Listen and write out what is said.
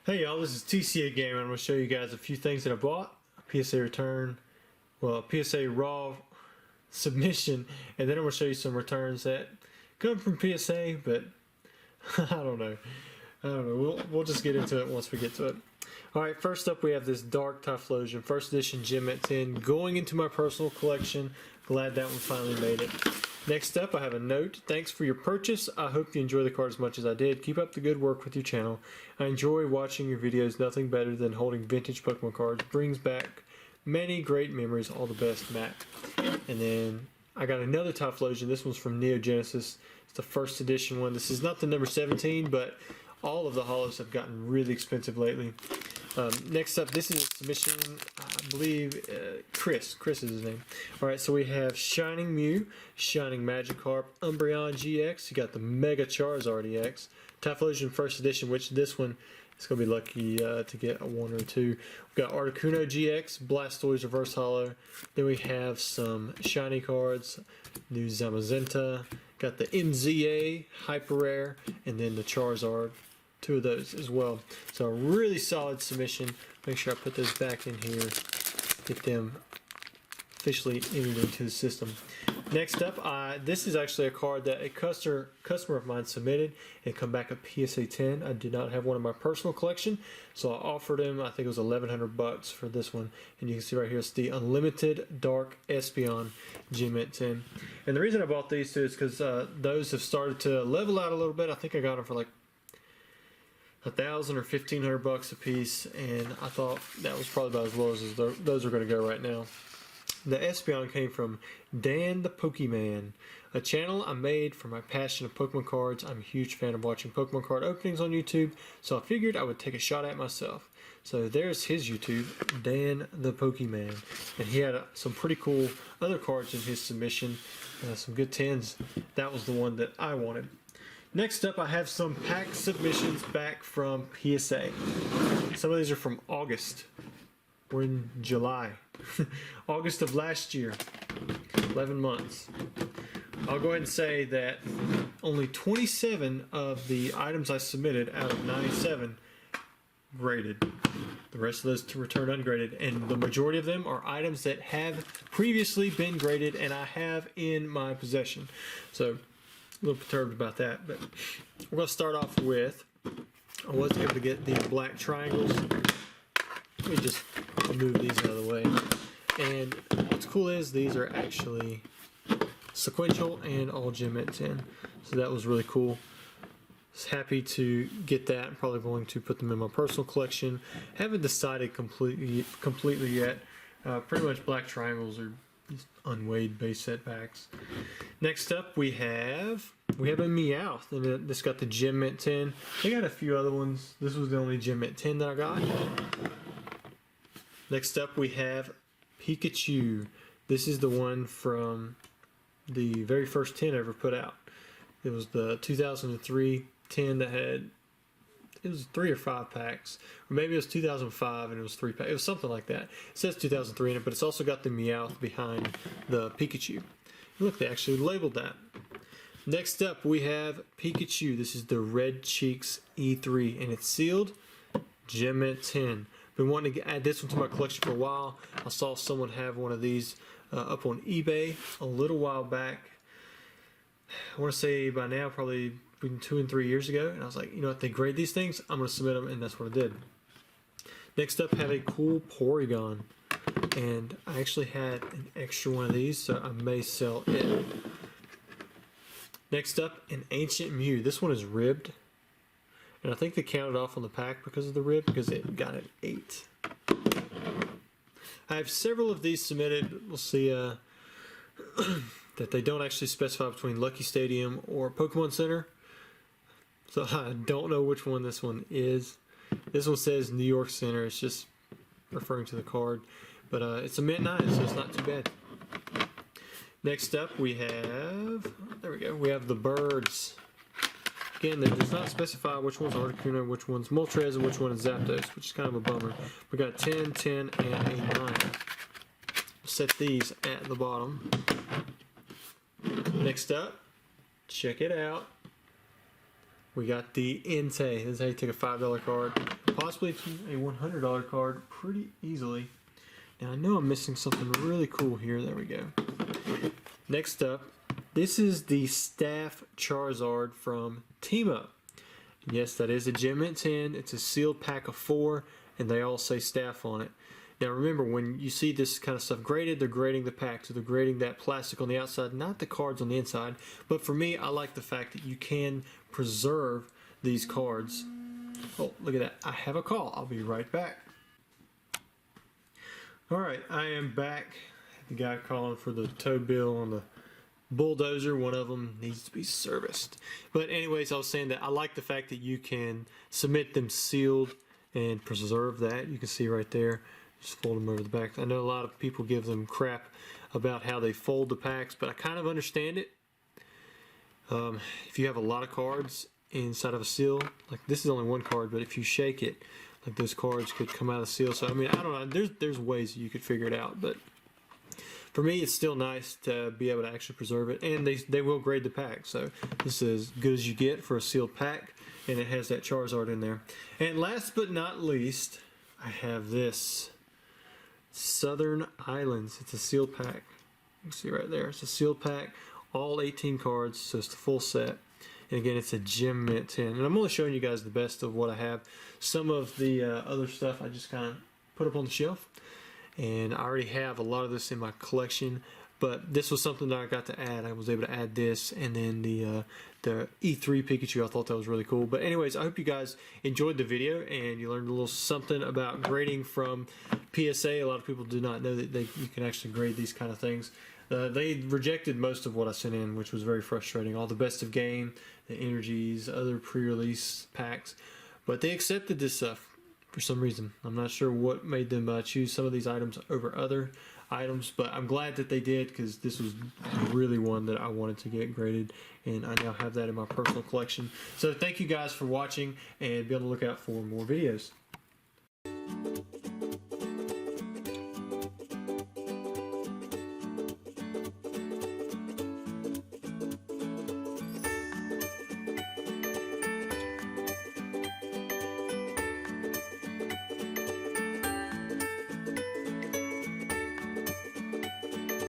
Hey y'all, this is TCA Gamer. I'm going to show you guys a few things that I bought. A PSA return, well, a PSA raw submission, and then I'm going to show you some returns that come from PSA, but I don't know. We'll just get into it once we get to it. Alright, first up we have this Dark Typhlosion, first edition Gem at 10, going into my personal collection. Glad that one finally made it. Next up, I have a note. Thanks for your purchase. I hope you enjoy the card as much as I did. Keep up the good work with your channel. I enjoy watching your videos. Nothing better than holding vintage Pokemon cards. Brings back many great memories. All the best, Matt. And then I got another Typhlosion. This one's from Neo Genesis. It's the first edition one. This is not the number 17, but all of the holos have gotten really expensive lately. Next up, this is a submission, I believe, Chris is his name. Alright, so we have Shining Mew, Shining Magikarp, Umbreon GX, you got the Mega Charizard EX, Typhlosion First Edition, which this one is going to be lucky to get a 1 or 2. We've got Articuno GX, Blastoise Reverse Holo, then we have some shiny cards, new Zamazenta, got the MZA Hyper Rare, and then the Charizard. 2 of those as well. So a really solid submission. Make sure I put those back in here. Get them officially entered into the system. Next up, this is actually a card that a customer of mine submitted and come back a PSA 10. I did not have one in my personal collection, so I offered him, I think it was 1,100 bucks for this one. And you can see right here, it's the Unlimited Dark Espeon Gem at 10. And the reason I bought these two is because those have started to level out a little bit. I think I got them for like 1,000 or 1,500 bucks a piece, and I thought that was probably about as low as those are going to go right now. The Espeon came from Dan the Pokemon, a channel I made for my passion of Pokemon cards. I'm a huge fan of watching Pokemon card openings on YouTube, so I figured I would take a shot at myself. So there's his YouTube, Dan the Pokemon, and he had some pretty cool other cards in his submission, some good 10s. That was the one that I wanted. Next up, I have some pack submissions back from PSA. Some of these are from August. We're in July. August of last year. 11 months. I'll go ahead and say that only 27 of the items I submitted out of 97 graded. The rest of those to return ungraded, and the majority of them are items that have previously been graded and I have in my possession. So a little perturbed about that, but we're going to start off with, I was able to get the black triangles. Let me just move these out of the way. And what's cool is these are actually sequential and all Gem at 10. So that was really cool. Was happy to get that. I'm probably going to put them in my personal collection. Haven't decided completely yet. Pretty much black triangles are just unweighed base set packs. Next up we have a Meowth, and this got the Gem at 10. They got a few other ones. This was the only Gem at 10 that I got. Next up we have Pikachu. This is the one from the very first 10 I ever put out. It was the 2003 10 that had, it was 3 or 5 packs, or maybe it was 2005 and it was 3 packs. It was something like that. It says 2003 in it, but it's also got the Meowth behind the Pikachu. Look, they actually labeled that. Next up, we have Pikachu. This is the Red Cheeks E3, and it's sealed. Gem at 10. Been wanting to add this one to my collection for a while. I saw someone have one of these up on eBay a little while back. I want to say by now, probably between 2 and 3 years ago. And I was like, you know what, they grade these things, I'm going to submit them, and that's what I did. Next up, have a cool Porygon. And I actually had an extra one of these, so I may sell it. Next up, an Ancient Mew. This one is ribbed. And I think they counted off on the pack because of the rib, because it got an 8. I have several of these submitted. We'll see that they don't actually specify between Lucky Stadium or Pokemon Center. So I don't know which one this one is. This one says New York Center. It's just referring to the card. But it's a mint 9, so it's not too bad. Next up we have, there we go, we have the birds. Again, it does not specify which one's Articuno, which one's Moltres, and which one is Zapdos, which is kind of a bummer. We got 10, 10, and a 9. Set these at the bottom. Next up, check it out. We got the Entei. This is how you take a $5 card. possibly to a $100 card pretty easily. Now I know I'm missing something really cool here. There we go. Next up, this is the Staff Charizard from Team Up. Yes, that is a Gem Mint 10. It's a sealed pack of 4, and they all say Staff on it. Now remember, when you see this kind of stuff graded, they're grading the pack, so they're grading that plastic on the outside, not the cards on the inside. But for me, I like the fact that you can preserve these cards. Oh, look at that. I have a call. I'll be right back. Alright, I am back. The guy calling for the tow bill on the bulldozer. One of them needs to be serviced. But anyways, I was saying that I like the fact that you can submit them sealed and preserve that. You can see right there. Just fold them over the back. I know a lot of people give them crap about how they fold the packs, but I kind of understand it. If you have a lot of cards inside of a seal, like this is only one card, but if you shake it, like those cards could come out of the seal. So I mean, I don't know. There's ways you could figure it out, but for me, it's still nice to be able to actually preserve it, and they will grade the pack. So this is as good as you get for a sealed pack, and it has that Charizard in there. And last but not least, I have this Southern Islands. It's a sealed pack. You can see right there. It's a sealed pack, all 18 cards, so it's the full set. And again, it's a Gem Mint 10. And I'm only showing you guys the best of what I have. Some of the other stuff I just kind of put up on the shelf. And I already have a lot of this in my collection. But this was something that I got to add. I was able to add this, and then the E3 Pikachu. I thought that was really cool. But anyways, I hope you guys enjoyed the video and you learned a little something about grading from PSA. A lot of people do not know that you can actually grade these kind of things. They rejected most of what I sent in, which was very frustrating. All the best of game, the energies, other pre-release packs. But they accepted this stuff for some reason. I'm not sure what made them choose some of these items over other items, but I'm glad that they did, because this was really one that I wanted to get graded, and I now have that in my personal collection. So thank you guys for watching, and be on the lookout for more videos.